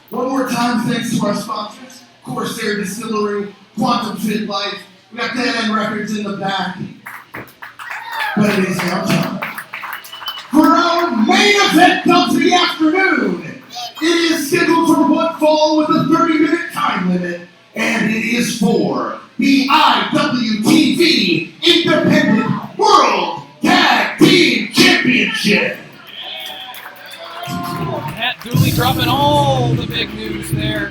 One more time, thanks to our sponsors, Corsair Distillery, Quantum Fit Life. We got Dead Records in the back. But it is now time for our main event of the afternoon. It is scheduled for one fall with a 30-minute time limit, and it is for the IWTV Independent World Tag Team Championship. Matt Dooley dropping all the big news there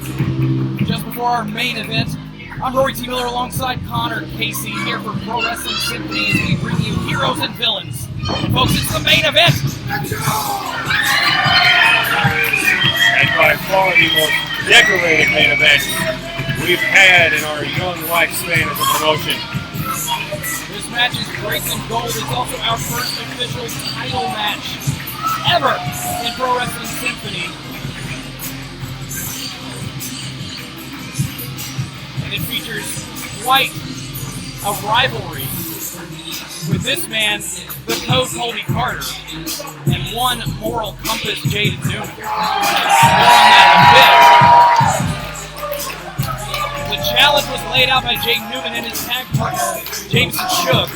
just before our main event. I'm Rory T. Miller alongside Connor Casey here for Pro Wrestling Symphony as we bring you heroes and villains. Folks, it's the main event. And by far the most decorated main event we've had in our young lifespan as a promotion. This match is draped in gold. It's also our first official title match ever in Pro Wrestling Symphony. And it features quite a rivalry with this man, the code Colby Carter, and one moral compass, Jaden Newman. More on that in a bit. The challenge was laid out by Jaden Newman and his tag partner, Jamesen Shook,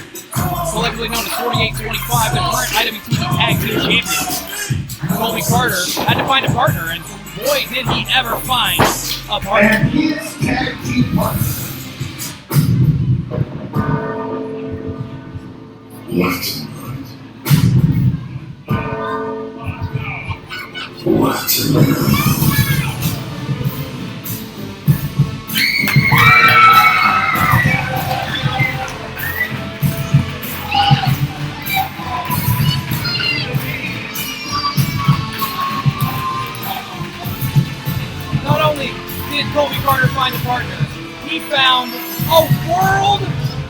collectively known as 4825, the current IWTV Tag Team Champions. Colby Carter had to find a partner, and boy, did he ever find a partner. And his tag team partner. What's Not only did Colby Carter find a partner, he found a world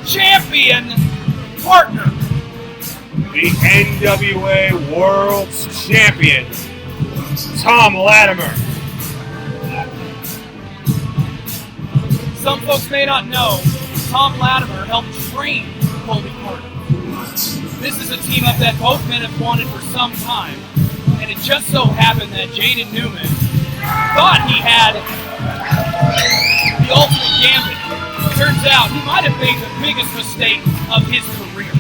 champion partner. The NWA World Champion, Thom Latimer. Some folks may not know, Thom Latimer helped train Colby Carter. This is a team up that both men have wanted for some time, and it just so happened that Jaden Newman thought he had the ultimate gambit. Turns out he might have made the biggest mistake of his career.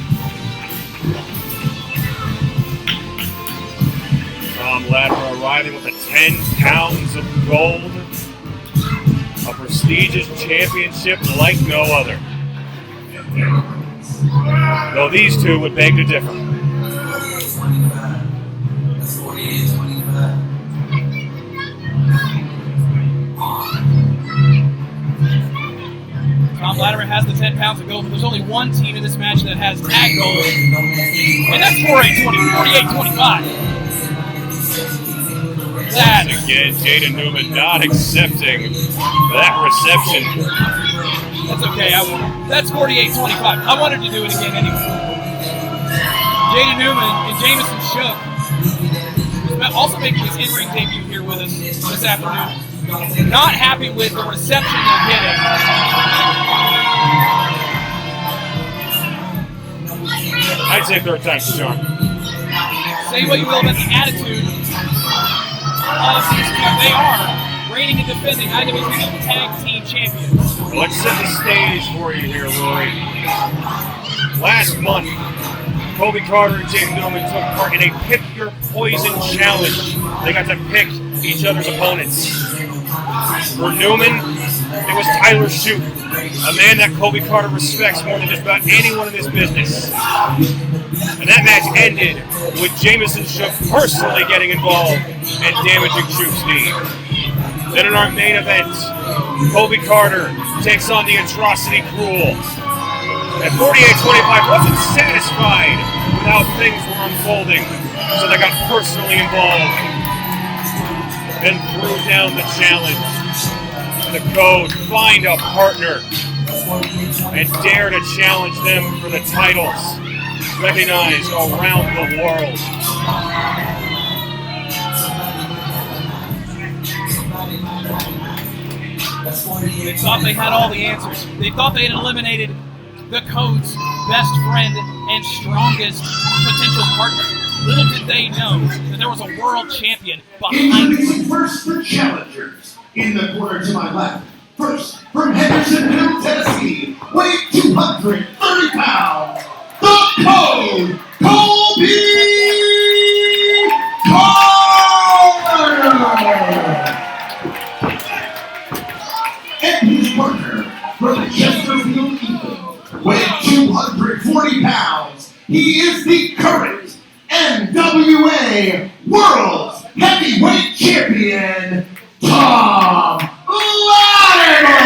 Thom Latimer arriving with the 10 pounds of gold. A prestigious championship like no other. Though these two would beg to differ. Thom Latimer has the 10 pounds of gold, but there's only one team in this match that has tag gold, and that's 48-25. That again, Jaden Newman not accepting that reception. That's okay. That's 48-25. I wanted to do it again anyway. Jaden Newman and Jamesen Shook, who's also making his in-ring debut here with us this afternoon, not happy with the reception they're getting. I'd say third time's the charm. Say what you will about the attitude of these two. They are reigning and defending IWTV Tag Team Champions. Let's set the stage for you here, Rory. Last month, Colby Carter and Jaden Newman took part in a Pick Your Poison challenge. They got to pick each other's opponents. For Newman, it was Tyler Shook, a man that Colby Carter respects more than just about anyone in this business. And that match ended with Jamesen Shook personally getting involved and damaging Shook's knee. Then in our main event, Colby Carter takes on the Atrocity Cruel. At 48-25, wasn't satisfied with how things were unfolding, so they got personally involved and threw down the challenge. The code, find a partner, and dare to challenge them for the titles recognized around the world. They thought they had all the answers. They thought they had eliminated the code's best friend and strongest potential partner. Little did they know that there was a world champion behind them. First, the challengers In the corner to my left, first from Hendersonville, Tennessee, weight 230 pounds, the Code, Colby and his partner from Chesterfield, England, weighing 240 pounds. He is the current NWA World's Heavyweight Champion, Thom Latimer!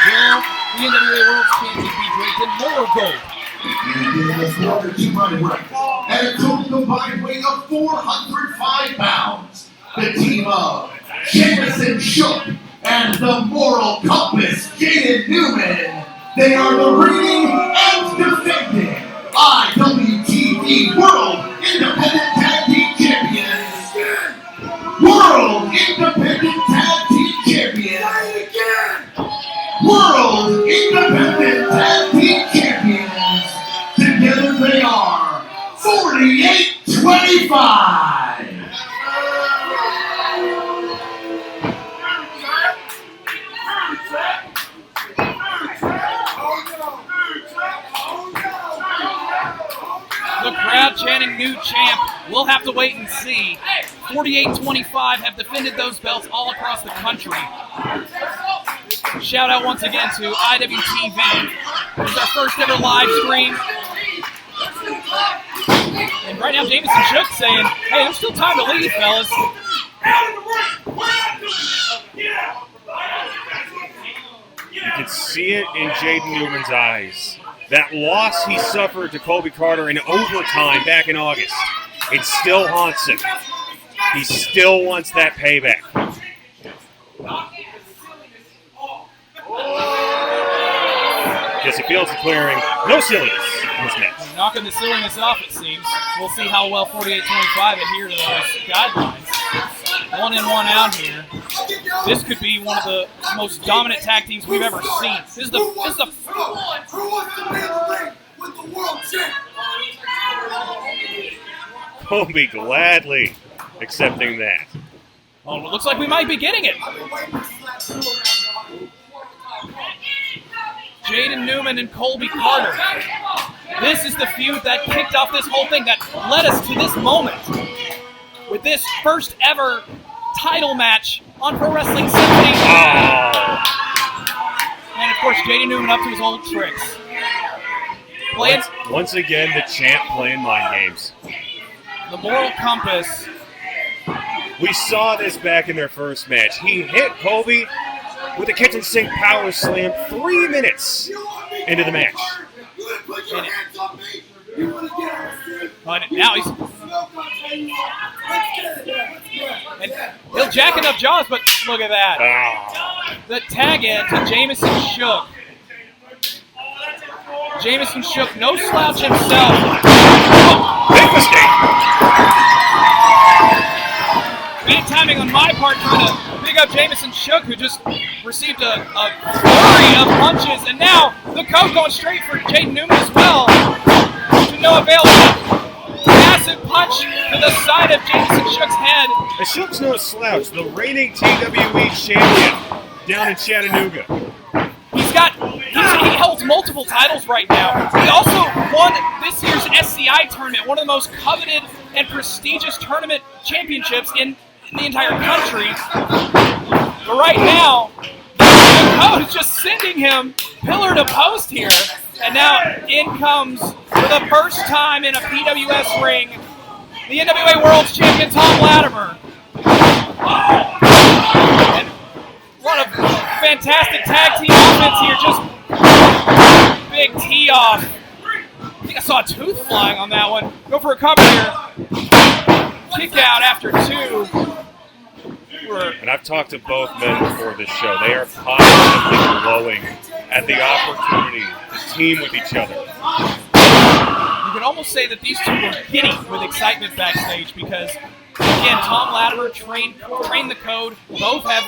Will the NWA World Champion be draped in more gold? And in the corner to my right, at a total combined weight of 405 pounds, the team of Jamesen Shook and the Moral Compass, Jaden Newman. They are the reigning and defending IWTV World Independent Tag Team Champions. World Independent Tag Team Champions. World Independent Tag Team Champions. Together they are 48-25. The crowd chanting new champ. We'll have to wait and see. 48-25 have defended those belts all across the country. Shout out once again to IWTV. It's our first ever live stream. And right now Jamesen Shook saying, hey, there's still time to leave, fellas. You can see it in Jaden Newman's eyes. That loss he suffered to Colby Carter in overtime back in August, it still haunts him. He still wants that payback. Jesse Fields declaring no silliness in this match. Knocking the silliness off, it seems. We'll see how well 48-25 adhere to those guidelines. 1 in, 1 out here. This could be one of the most dominant tag teams we've ever seen. This is the Who wants to be in the ring with the world champ? Colby gladly accepting that. Oh, it looks like we might be getting it. Jaden Newman and Colby Carter. This is the feud that kicked off this whole thing, that led us to this moment. With this first ever title match on Pro Wrestling Symphony. And of course, Jaden Newman up to his old tricks. Once again, the champ playing mind games. The Moral Compass. We saw this back in their first match. He hit Colby with a kitchen sink power slam 3 minutes into the match. And now he's... And he'll jacking up jaws, but look at that. The tag in to Jamesen Shook. Jamesen Shook, no slouch himself. Big mistake. Bad timing on my part trying to big up Jamesen Shook, who just received a flurry of punches, and now the Code going straight for Jaden Newman as well. To no avail. Massive punch to the side of Jamesen Shook's head. And Shook's no slouch, the reigning TWE champion down in Chattanooga. He holds multiple titles right now. He also won this year's SCI tournament, one of the most coveted and prestigious tournament championships in the entire country. But right now, the Code is just sending him pillar to post here. And now in comes, for the first time in a PWS ring, the NWA World Champion Thom Latimer. And what a fantastic tag team offense here. Just big tee off. I think I saw a tooth flying on that one. Go for a cover here. Kick out after 2. And I've talked to both men before this show. They are positively glowing at the opportunity to team with each other. You can almost say that these two were giddy with excitement backstage because, again, Thom Latimer trained the Code. Both have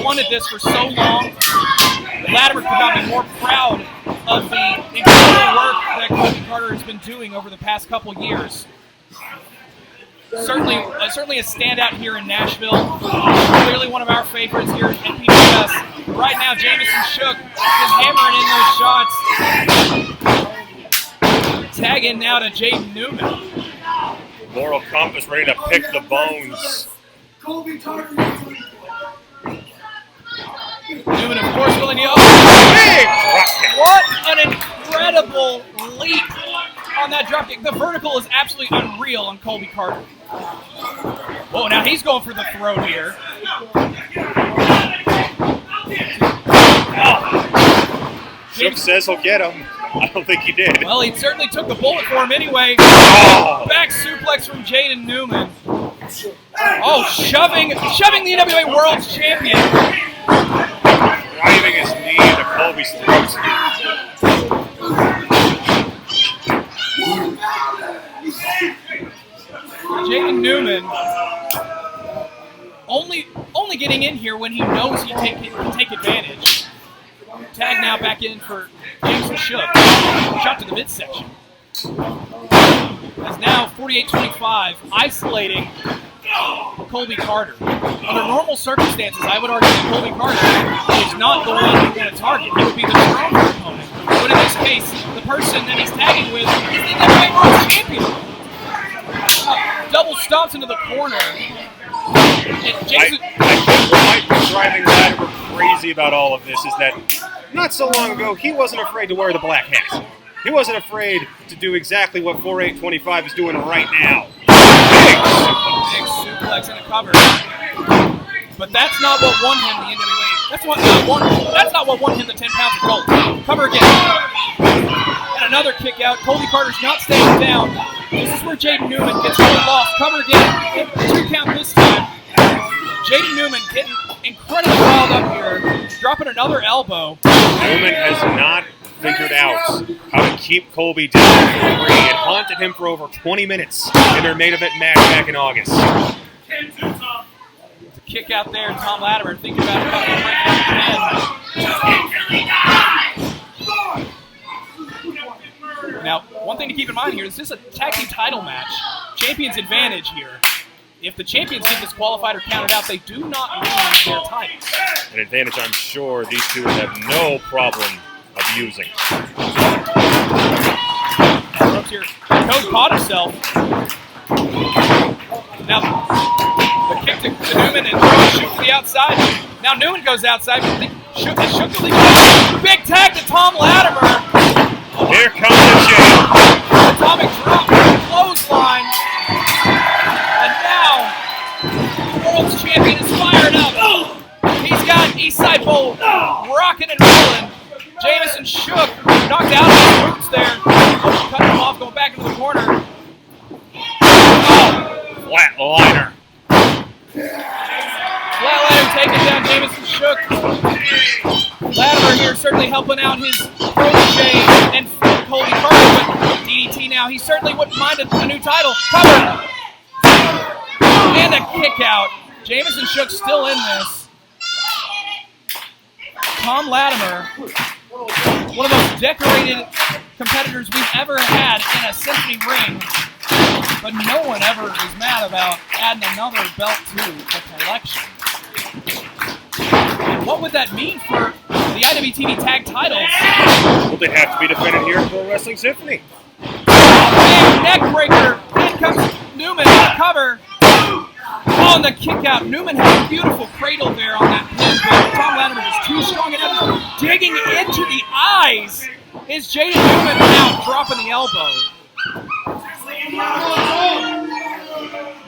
wanted this for so long. Latimer could not be more proud of the incredible work that Colby Carter has been doing over the past couple years. certainly a standout here in Nashville. Clearly one of our favorites here at PWS. Right now, Jamesen Shook is hammering in those shots. Tag in now to Jaden Newman. Moral compass ready to pick the bones. Colby Carter. Newman, of course, willing to. Big drop kick. What an incredible leap on that drop kick. The vertical is absolutely unreal on Colby Carter. Whoa, now he's going for the throw here. Shook says he'll get him. I don't think he did. Well, he certainly took the bullet for him anyway. Oh. Back suplex from Jaden Newman. Oh, shoving the NWA World Champion. Driving his knee into Colby's throat. Jaden Newman only getting in here when he knows he can take advantage. Tag now back in for Jamesen Shook. Shot to the midsection. As now 48-25, isolating Colby Carter. Under normal circumstances, I would argue that Colby Carter is not the one you're going to target. He would be the stronger opponent. But in this case, the person that he's tagging with is the NWA World Champion. Double stomps into the corner. And Jason, I think what might be driving Latimer crazy about all of this is that not so long ago, he wasn't afraid to wear the black hat. He wasn't afraid to do exactly what 48-25 is doing right now. Big suplex and a cover. But that's not what won him the NWA. That's not what won him the 10 pounds of gold. Cover again. And another kick out. Colby Carter's not staying down. This is where Jaden Newman gets pulled off. Cover again. 2 count this time. Jaden Newman getting incredibly riled up here. Dropping another elbow. Newman has not figured out how to keep Colby down for 3. It haunted him for over 20 minutes in their main event match back in August. The kick out there, Thom Latimer thinking about breaking. Now, one thing to keep in mind here, this is a tag team title match. Champion's advantage here. If the champions get disqualified or counted out, they do not lose their titles. An advantage I'm sure these two would have no problem abusing. Here. Code caught himself. Now, the kick to Newman and Shook to the outside. Now Newman goes outside. Shook to leave. Big tag to Thom Latimer. Here comes the chain. Atomic drop. Clothesline. And now, the world's champion is fired up. He's got Eastside Bowl rocking and rolling. Jamesen Shook knocked out of his boots there. Cut him off, going back into the corner. Flatliner. Flatliner taking down Jamesen Shook. Latimer here certainly helping out his protege and Colby Carter with DDT now. He certainly wouldn't mind a new title. Cover. And a kick out. Jamesen Shook still in this. Thom Latimer, one of the most decorated competitors we've ever had in a symphony ring, but no one ever is mad about adding another belt to the collection. And what would that mean for the IWTV tag titles? Well, they have to be defended here at Pro Wrestling Symphony. Big neck breaker. In comes Newman on the cover. On the kick out. Newman has a beautiful cradle there on that pin, but Thom Latimer is too strong enough. Digging into the eyes is Jaden Newman now dropping the elbow.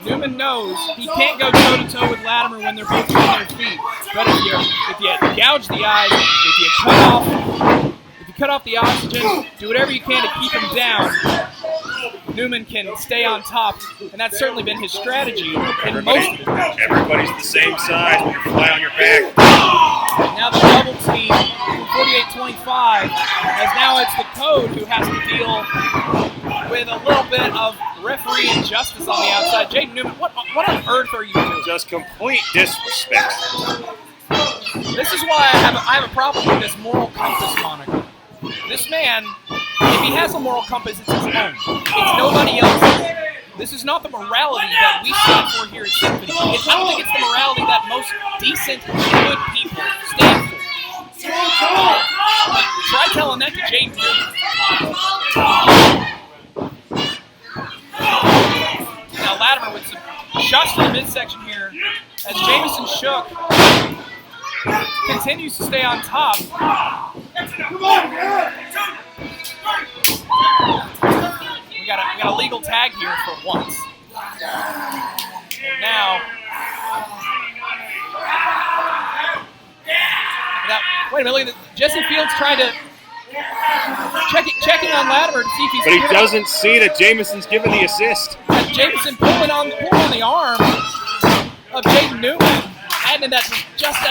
Newman knows he can't go toe-to-toe with Latimer when they're both on their feet. But if you gouge the eyes, if you cut off the oxygen, do whatever you can to keep him down, Newman can stay on top, and that's certainly been his strategy in most of the matches. Everybody's the same size when you're flat on your back. Now the double team, 48-25, as now it's the Code who has to deal with a little bit of referee injustice on the outside. Jaden Newman, what on earth are you doing? Just complete disrespect. This is why I have a problem with this moral compass moniker. This man, if he has a moral compass, it's his own. It's nobody else's. This is not the morality that we stand for here at Symphony. I don't think it's the morality that most decent, good people stand for. Try telling that to Jaden. Now Latimer with some shots to the midsection here as Jamesen Shook continues to stay on top. We got a legal tag here for once. And now, wait a minute, look at Jesse Fields trying to checking on Latimer to see if he's. But he doesn't see that Jameson's giving the assist. Jamesen pulling on the arm of Jaden Newman, adding that just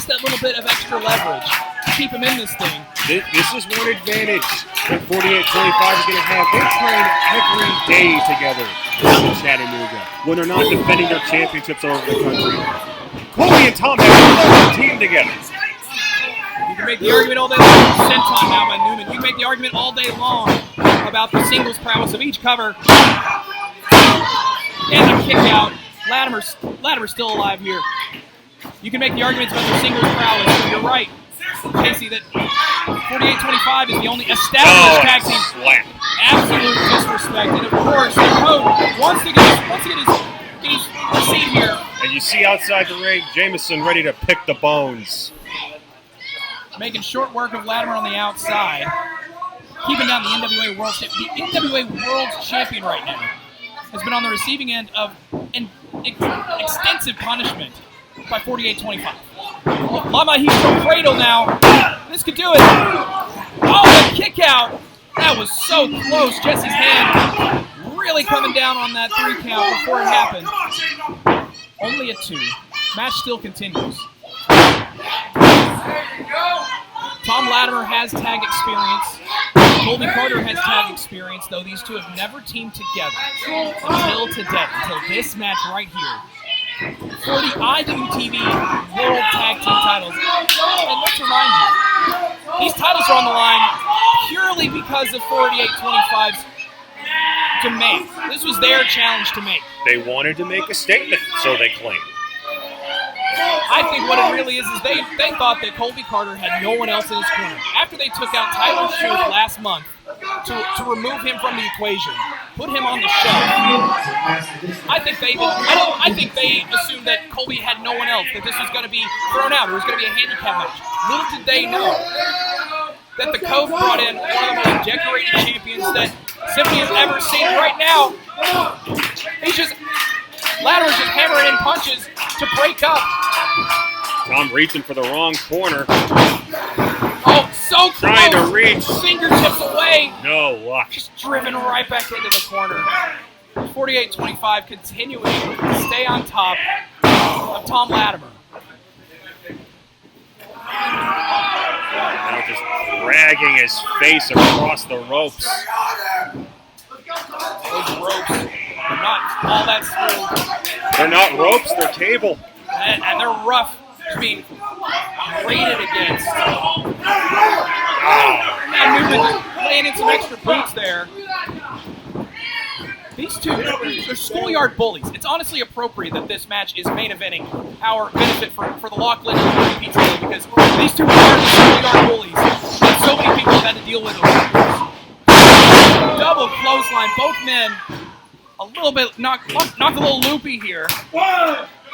that little bit of extra leverage to keep him in this thing. This is one advantage that 48-25 is going to have. They train every day together in Chattanooga when they're not defending their championships all over the country. Colby and Thom have a team together. You can make the argument all day long. Senton now by Newman. You can make the argument all day long about the singles prowess of each cover. And the kick out. Latimer's still alive here. You can make the arguments about the singles prowess, but you're right, Casey, that 48-25 is the only established tag team. Slap. Absolute disrespect. And of course, the coach wants to get his seat here. And you see outside the ring, Jameson ready to pick the bones. Making short work of Latimer on the outside. Keeping down the NWA World Champion. The NWA World Champion right now has been on the receiving end of an extensive punishment by 48-25. Lama, he's from Cradle now. This could do it. Oh, the kick out. That was so close. Jesse's hand really coming down on that 3 count before it happened. Only a 2. Match still continues. Thom Latimer has tag experience. Colby Carter has tag experience, though these two have never teamed together until today, until this match right here. For the IWTV World Tag Team titles. And let's remind you, these titles are on the line purely because of 48-25's demand. This was their challenge to make. They wanted to make a statement, so they claim. I think what it really is they thought that Colby Carter had no one else in his corner. After they took out Tyler Shook last month to remove him from the equation, put him on the show, I think they assumed that Colby had no one else, that this was going to be thrown out, or it was going to be a handicap match. Little did they know that the Cove brought in one of the most decorated champions that Symphony has ever seen. Right now, Latimer's just hammering in punches to break up. Thom reaching for the wrong corner. Oh, so close. Trying to reach. Fingertips away. No luck. Just driven right back into the corner. 48-25 continuing to stay on top of Thom Latimer. Now just dragging his face across the ropes. Those ropes are not all that smooth. They're not ropes, they're cable. And they're rough, just being grated against. Now Newman laying in some extra boots there. These two, they're schoolyard bullies. It's honestly appropriate that this match is main eventing our benefit for the Lachlan and Pizza Day, because these two are schoolyard bullies that so many people have had to deal with over the years. Double clothesline, both men a little bit knocked a little loopy here.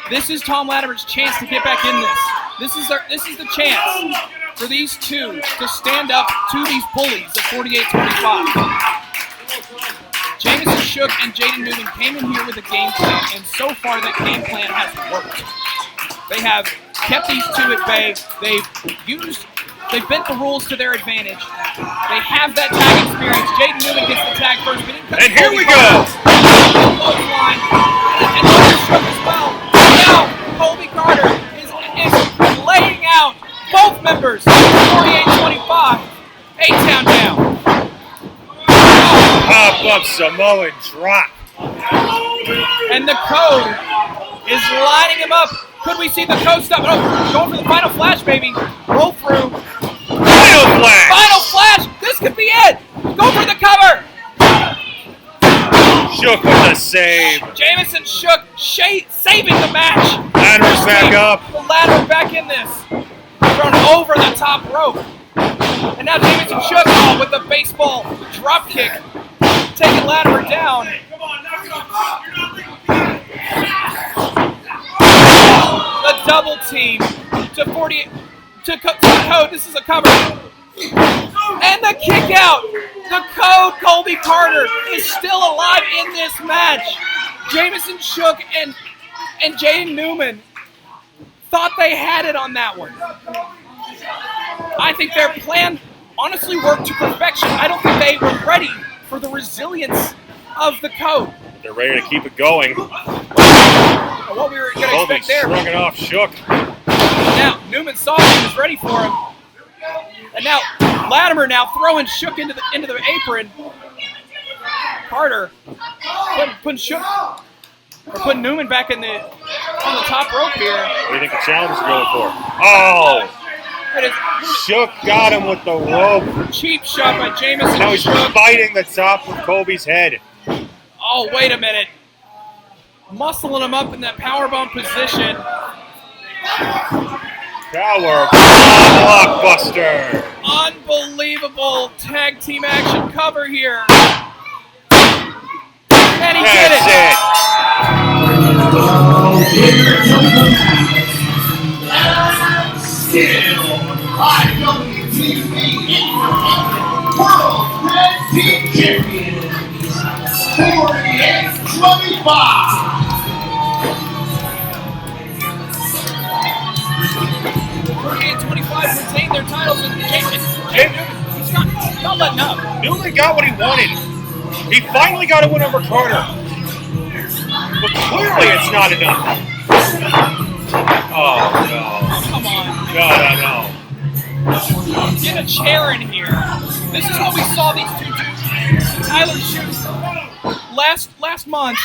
This is Thom Latimer's chance to get back in this. This is the chance for these two to stand up to these bullies at 48-25. Jamesen Shook and Jaden Newman came in here with a game plan, and so far that game plan has worked. They have kept these two at bay. They've bent the rules to their advantage. They have that tag experience. Jaden Newman gets the tag first, but and here we go! Clothesline, and Shook as well. Now, Colby Carter is laying out both members of 48-25. A-Town down. Pop-up Samoan drop. And the Code is lining him up. Could we see the Code stop? Oh, going for the final flash, baby. Roll through. Final flash! Final flash! This could be it! Go for the cover! Shook with the save. Jamesen Shook saving the match. Latimer's back up. The Latimer back in this. Thrown over the top rope. And now Jamesen Shook with the baseball drop kick. Taking Latimer down. The double team to 48 to Code. This is a cover. And the kick out. The Code, Colby Carter, is still alive in this match. Jamesen Shook and Jaden Newman thought they had it on that one. I think their plan honestly worked to perfection. I don't think they were ready for the resilience of the Code. They're ready to keep it going. What we were going to expect there. Shrugging off Shook. Now, Newman saw he was ready for him. And now, Latimer now throwing Shook into the apron. Carter putting Newman back on the top rope here. What do you think the challenge is going for? Oh! Shook got him with the rope. Cheap shot by Jamesen. Now he's fighting the top of Colby's head. Oh, wait a minute. Muscling him up in that powerbomb position. Power blockbuster. Unbelievable tag team action cover here. And he did it. Still, IWTV World Tag Team Champions, 48-25. 48-25 retain their titles, and Jaden, he's not letting up. Newman got what he wanted. He finally got a win over Carter. But clearly it's not enough. Oh, no. Come on. No. Get a chair in here. This is what we saw these two do. Tyler Shook last month.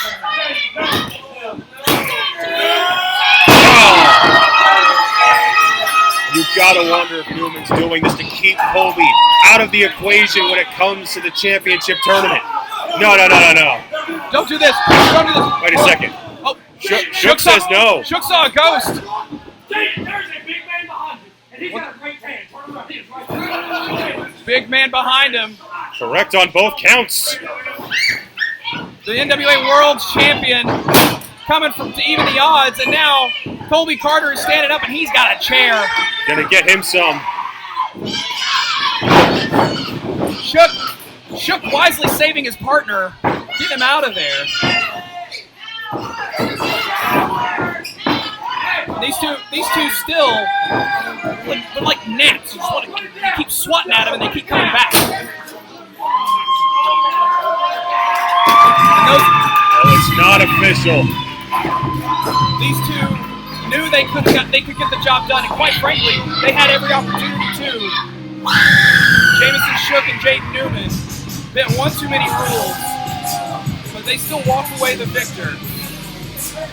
You've got to wonder if Newman's doing this to keep Colby out of the equation when it comes to the championship tournament. No. Don't do this. Don't do this. Wait a second. Oh, Shook says no. Shook saw a ghost. There's a big man behind you, and he's got a great hand. Turn around. He is right there. Big man behind him. Correct on both counts. The NWA World Champion coming to even the odds, and now Colby Carter is standing up, and he's got a chair. Gonna get him some. Shook wisely saving his partner, getting him out of there. These two still, they're like gnats. You keep swatting at them, and they keep coming back. It's not official. These two knew they could get the job done, and quite frankly, they had every opportunity to. Jamesen Shook and Jaden Newman bit one too many rules, but they still walk away the victor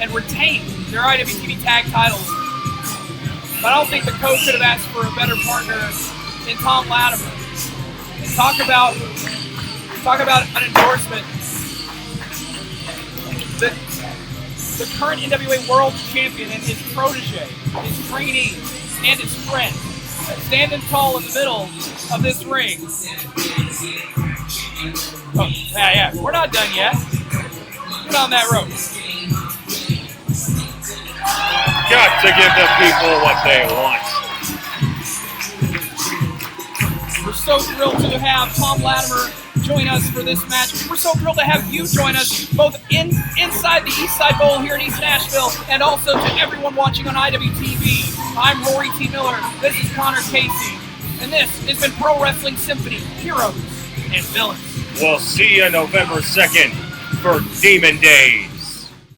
and retain their IWTV tag titles. But I don't think the Code could have asked for a better partner in Thom Latimer. And talk about an endorsement. The current NWA World Champion and his protege, his trainee, and his friend, standing tall in the middle of this ring. Oh, yeah, we're not done yet. Get on that rope. Got to give the people what they want. We're so thrilled to have Thom Latimer join us for this match. We're so thrilled to have you join us both inside the East Side Bowl here in East Nashville and also to everyone watching on IWTV. I'm Rory T. Miller. This is Connor Casey. And this has been Pro Wrestling Symphony, Heroes and Villains. We'll see you November 2nd for Demon Days.